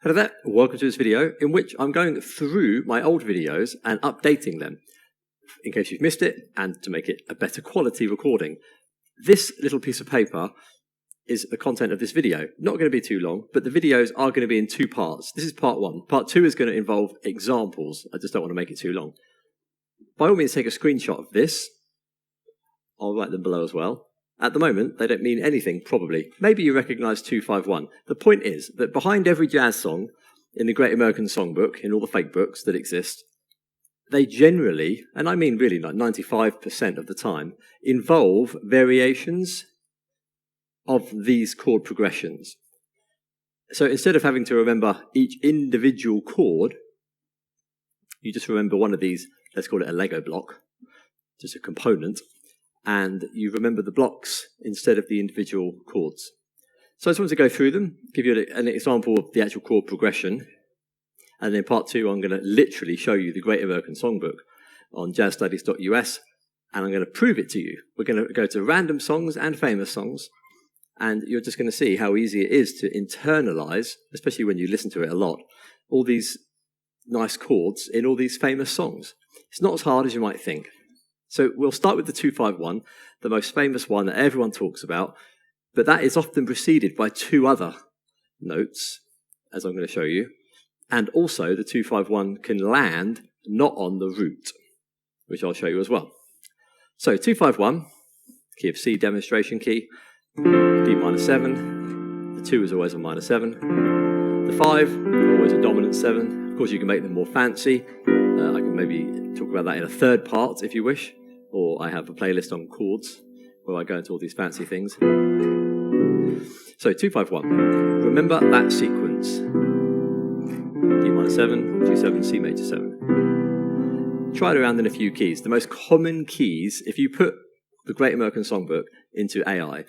Hello there, welcome to this video in which I'm going through my old videos and updating them in case you've missed it and to make it a better quality recording. This little piece of paper is the content of this video. Not going to be too long, but the videos are going to be in two parts. This is part one. Part two is going to involve examples. I just don't want to make it too long. By all means, take a screenshot of this. I'll write them below as well. At the moment, they don't mean anything, probably. Maybe you recognise 251. The point is that behind every jazz song in the Great American Songbook, in all the fake books that exist, they generally, and I mean really like 95% of the time, involve variations of these chord progressions. So instead of having to remember each individual chord, you just remember one of these, let's call it a Lego block, just a component, and you remember the blocks instead of the individual chords. So I just want to go through them, give you an example of the actual chord progression, and then part two I'm going to literally show you the Great American Songbook on jazzstudies.us, and I'm going to prove it to you. We're going to go to random songs and famous songs, and you're just going to see how easy it is to internalize, especially when you listen to it a lot, all these nice chords in all these famous songs. It's not as hard as you might think. So we'll start with the 251, the most famous one that everyone talks about, but that is often preceded by two other notes, as I'm going to show you, and also the 251 can land not on the root, which I'll show you as well. So 251, key of C demonstration key, D minor 7, the 2 is always a minor 7, the 5, always a dominant 7. Of course you can make them more fancy, I can maybe talk about that in a third part if you wish, or I have a playlist on chords where I go into all these fancy things. So 251, remember that sequence. D minor 7, G7, C major 7. Try it around in a few keys. The most common keys, if you put the Great American Songbook into AI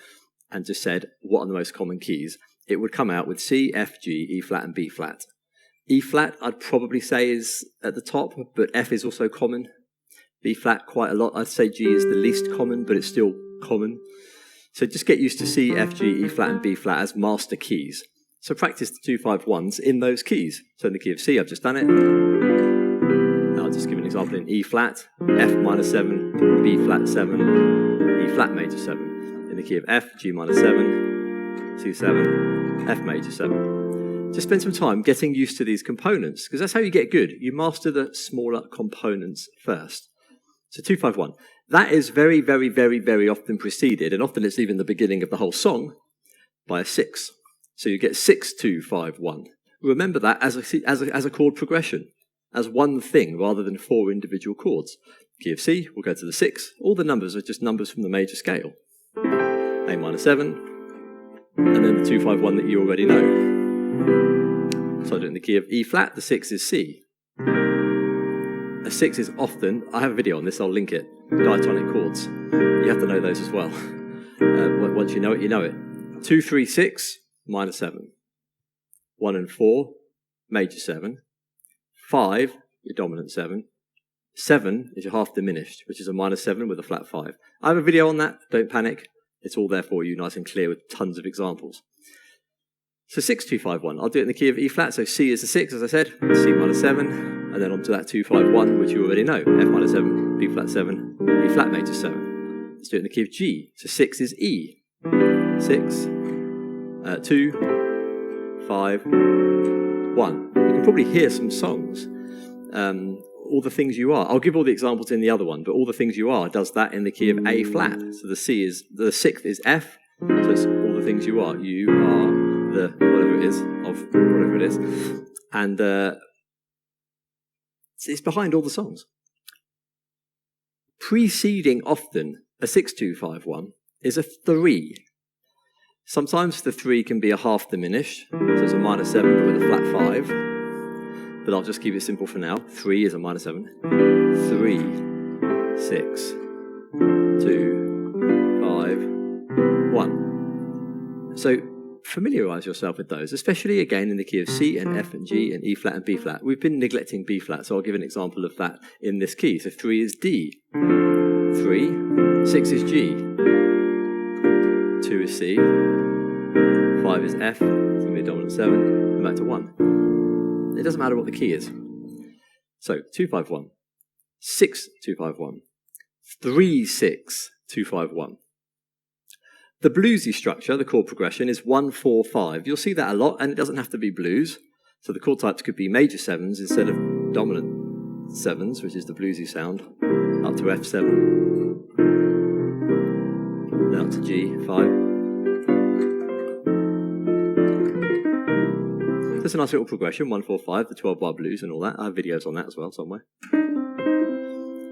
and just said, what are the most common keys? It would come out with C, F, G, E flat, and B flat. E flat, I'd probably say is at the top, but F is also common. B flat quite a lot. I'd say G is the least common, but it's still common. So just get used to C, F, G, E flat, and B flat as master keys. So practice the 251s in those keys. So in the key of C, I've just done it. Now I'll just give an example in E flat, F minor 7, B flat 7, E flat major 7. In the key of F, G minor 7, C7, F major 7. Just spend some time getting used to these components, because that's how you get good. You master the smaller components first. So 251, that is very, very, very, very often preceded, and often it's even the beginning of the whole song, by a 6. So you get 6, 2, 5, 1. Remember that as a chord progression, as one thing rather than 4 individual chords. Key of C, we'll go to the 6. All the numbers are just numbers from the major scale. A minor 7, and then the 251 that you already know. So in the key of E flat, the 6 is C. A 6 is often, I have a video on this, I'll link it, diatonic chords. You have to know those as well. Once you know it, you know it. 2, 3, 6, minor 7. 1 and 4, major 7. 5, your dominant 7. 7 is your half diminished, which is a minor 7 with a flat 5. I have a video on that, don't panic. It's all there for you, nice and clear with tons of examples. So 6, 2, 5, 1. I'll do it in the key of E flat. So C is the 6, as I said. C minor 7, and then onto that 2, 5, 1, which you already know. F minor 7, B flat 7, E flat major 7. Let's do it in the key of G. So 6 is E. 6, 2, 5, 1. You can probably hear some songs. All the Things You Are. I'll give all the examples in the other one, but All the Things You Are does that in the key of A flat. So the 6th is F. So it's All the Things You Are. You are the whatever it is, of whatever it is, and it's behind all the songs. Preceding often a 6, 2, 5, 1 is a 3. Sometimes the 3 can be a half diminished, so it's a minor 7 but with a flat 5, but I'll just keep it simple for now. 3 is a minor 7, 3, 6, 2, 5, 1. So familiarise yourself with those, especially again in the key of C and F and G and E flat and B flat. We've been neglecting B flat, so I'll give an example of that in this key. So 3 is D, 3, 6 is G, 2 is C, 5 is F, it's going to be a dominant 7, and back to 1. It doesn't matter what the key is. So 2-5-1, 6-2-5-1, 3-6-2-5-1. The bluesy structure, the chord progression, is 1-4-5. You'll see that a lot, and it doesn't have to be blues. So the chord types could be major 7s instead of dominant 7s, which is the bluesy sound, up to F7, then up to G5. There's a nice little progression, 1-4-5, the 12-bar blues and all that. I have videos on that as well somewhere.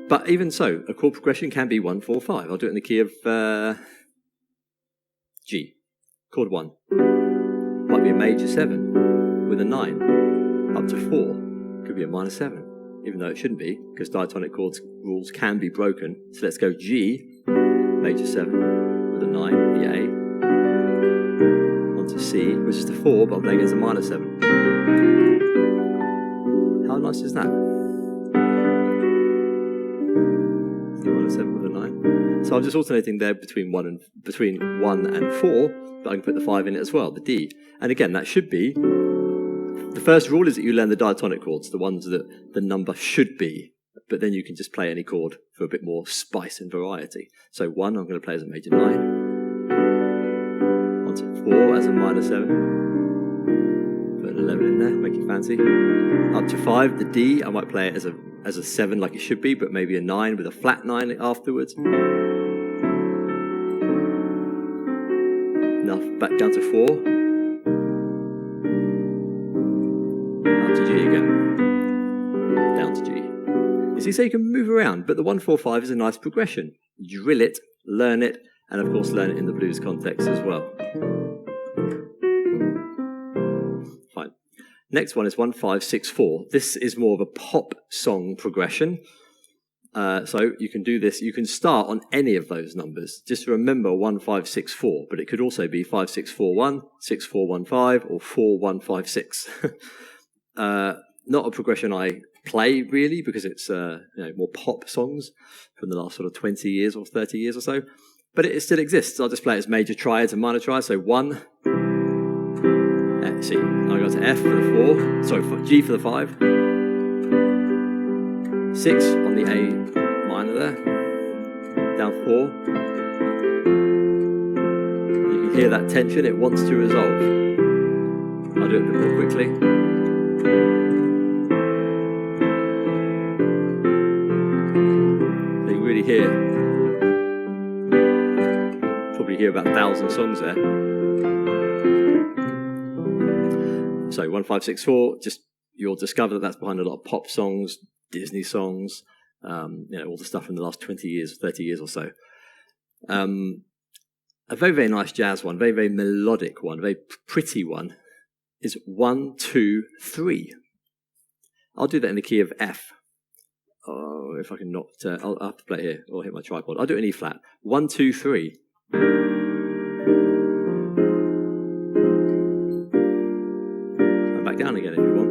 But even so, a chord progression can be 1-4-5. I'll do it in the key of G, chord 1. Might be a major 7 with a 9, up to 4. Could be a minor 7, even though it shouldn't be, because diatonic chords rules can be broken. So let's go G, major 7 with a 9, the A. To C, which is the 4, but I'm playing it as a minor 7. How nice is that? C minor 7 with a 9. So I'm just alternating there between 1 and 4, but I can put the 5 in it as well, the D. And again, that should be, the first rule is that you learn the diatonic chords, the ones that the number should be, but then you can just play any chord for a bit more spice and variety. So 1, I'm going to play as a major 9. 4 as a minor 7, put an 11 in there, make it fancy. Up to 5, the D, I might play it as a 7 like it should be, but maybe a 9 with a flat 9 afterwards. Enough, back down to 4. Up to G again, down to G. You see, so you can move around, but the 1-4-5 is a nice progression. Drill it, learn it, and of course learn it in the blues context as well. Fine. Next one is 1-5-6-4. This is more of a pop song progression. So you can do this. You can start on any of those numbers. Just remember 1-5-6-4, but it could also be 5-6-4-1, 6-4-1-5, or 4-1-5-6. Not a progression I play really, because it's more pop songs from the last sort of 20 years or 30 years or so. But it still exists. I'll just play it as major triads and minor triads. So 1, C. I go to F for the 4. Sorry, G for the 5. 6 on the A minor there. Down 4. You can hear that tension. It wants to resolve. I'll do it a bit more quickly. So you really hear about 1,000 songs there. So 1-5-6-4, just you'll discover that that's behind a lot of pop songs, Disney songs, all the stuff from the last 20 years, 30 years or so. A very, very nice jazz one, very, very melodic one, very pretty one is 1-2-3. I'll do that in the key of F. Oh, if I can not, I'll have to play it here or hit my tripod. I'll do it in E flat. 1-2-3. And back down again if you want.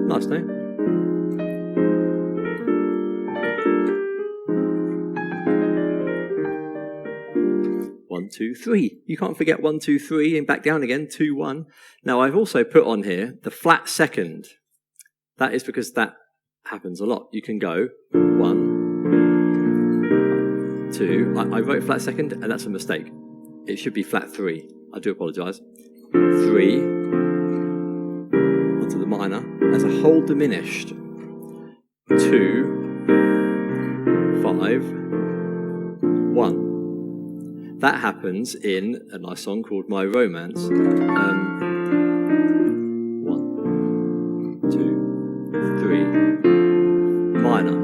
Nice, no? One, 2, 3. You can't forget 1, 2, 3, and back down again, 2, 1. Now, I've also put on here the flat second. That is because that happens a lot. You can go 1, 2. I wrote flat second, and that's a mistake. It should be flat 3. I do apologise. 3 onto the minor as a whole diminished. 2, 5, 1. That happens in a nice song called My Romance. 1, 2, 3, minor,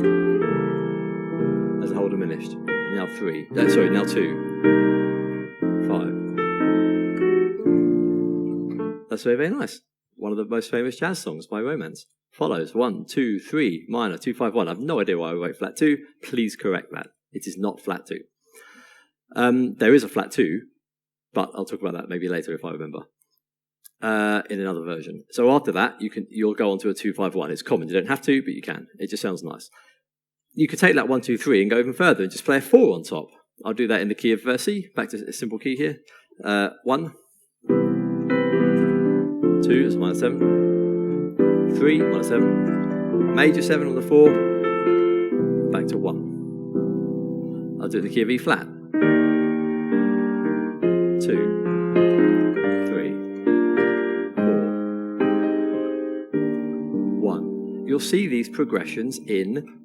as a whole diminished. Now 3, now 2, 5. That's very, very nice. One of the most famous jazz songs, My Romance. Follows 1, 2, 3, minor, 2, 5, 1. I have no idea why I wrote flat 2. Please correct that. It is not flat 2. There is a flat 2, but I'll talk about that maybe later if I remember, in another version. So after that, you'll go on to a 2, 5, 1. It's common. You don't have to, but you can. It just sounds nice. you could take that 1, 2, 3 and go even further and just play a 4 on top. I'll do that in the key of C, back to a simple key here. 1, 2, that's minor 7, 3, minor 7, major 7 on the 4, back to 1. I'll do it in the key of E flat. 2, 3, 4, 1. You'll see these progressions in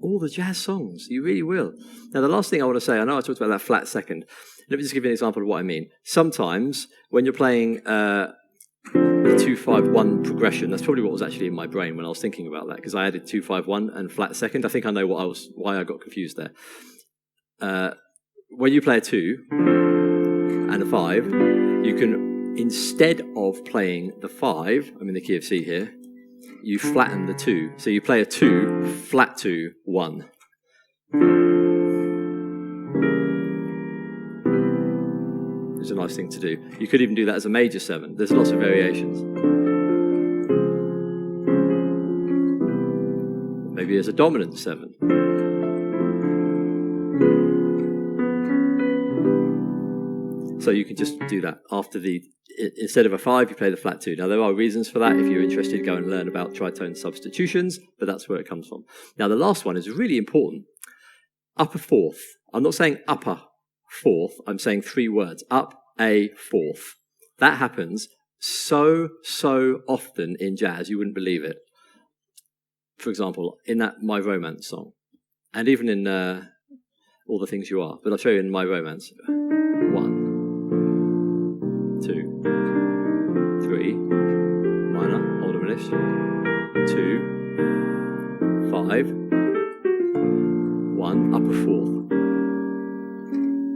all the jazz songs. You really will. Now, the last thing I want to say, I know I talked about that flat second. Let me just give you an example of what I mean. Sometimes, when you're playing the 2-5-1 progression, that's probably what was actually in my brain when I was thinking about that, because I added 2-5-1 and flat second. I think I know why I got confused there. When you play a 2 and a 5, you can, instead of playing the 5, I'm in the key of C here, you flatten the 2. So you play a 2, flat 2, 1. It's a nice thing to do. You could even do that as a major 7. There's lots of variations. Maybe as a dominant 7. So you can just do that after instead of a 5, you play the flat 2. Now, there are reasons for that. If you're interested, go and learn about tritone substitutions, but that's where it comes from. Now, the last one is really important. Upper fourth. I'm not saying upper fourth. I'm saying 3 words. Up a fourth. That happens so often in jazz, you wouldn't believe it. For example, in that My Romance song, and even in All the Things You Are, but I'll show you in My Romance. 1, 2, 3, minor, whole diminished, 2, 5, 1, upper fourth.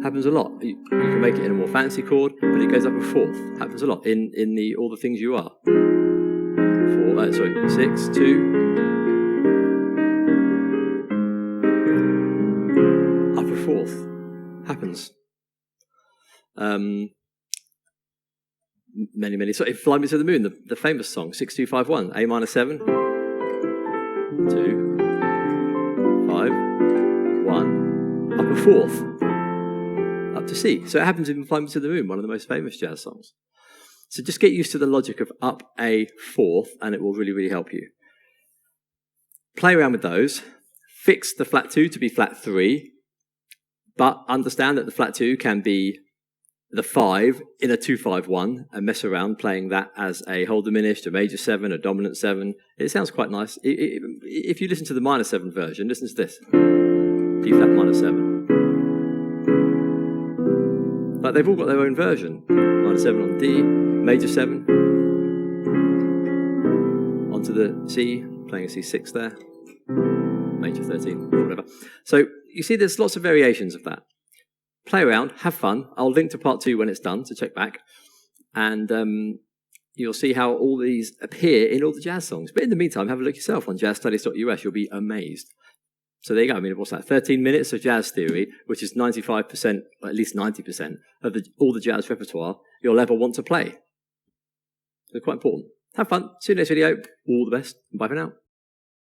Happens a lot. You can make it in a more fancy chord, but it goes up a fourth. Happens a lot in the All the Things You Are. 6, 2, upper fourth. Happens. Many. So, Fly Me to the Moon, the famous song, 6-2-5-1, A minor 7, 2, 5, 1, upper fourth, up to C. So it happens in Fly Me to the Moon, one of the most famous jazz songs. So just get used to the logic of up a fourth, and it will really help you. Play around with those. Fix the flat 2 to be flat 3, but understand that the flat 2 can be the 5 in a 2-5-1 and mess around playing that as a whole diminished, a major 7, a dominant 7. It sounds quite nice. If you listen to the minor 7 version, listen to this. D flat minor 7. But they've all got their own version. Minor 7 on D, major 7. Onto the C, playing a C6 there. Major 13, whatever. So you see there's lots of variations of that. Play around, have fun. I'll link to part 2 when it's done to check back. And you'll see how all these appear in all the jazz songs. But in the meantime, have a look yourself on jazzstudies.us. You'll be amazed. So there you go. I mean, what's that? 13 minutes of jazz theory, which is 95%, or at least 90% of all the jazz repertoire you'll ever want to play. So quite important. Have fun. See you in the next video. All the best. Bye for now.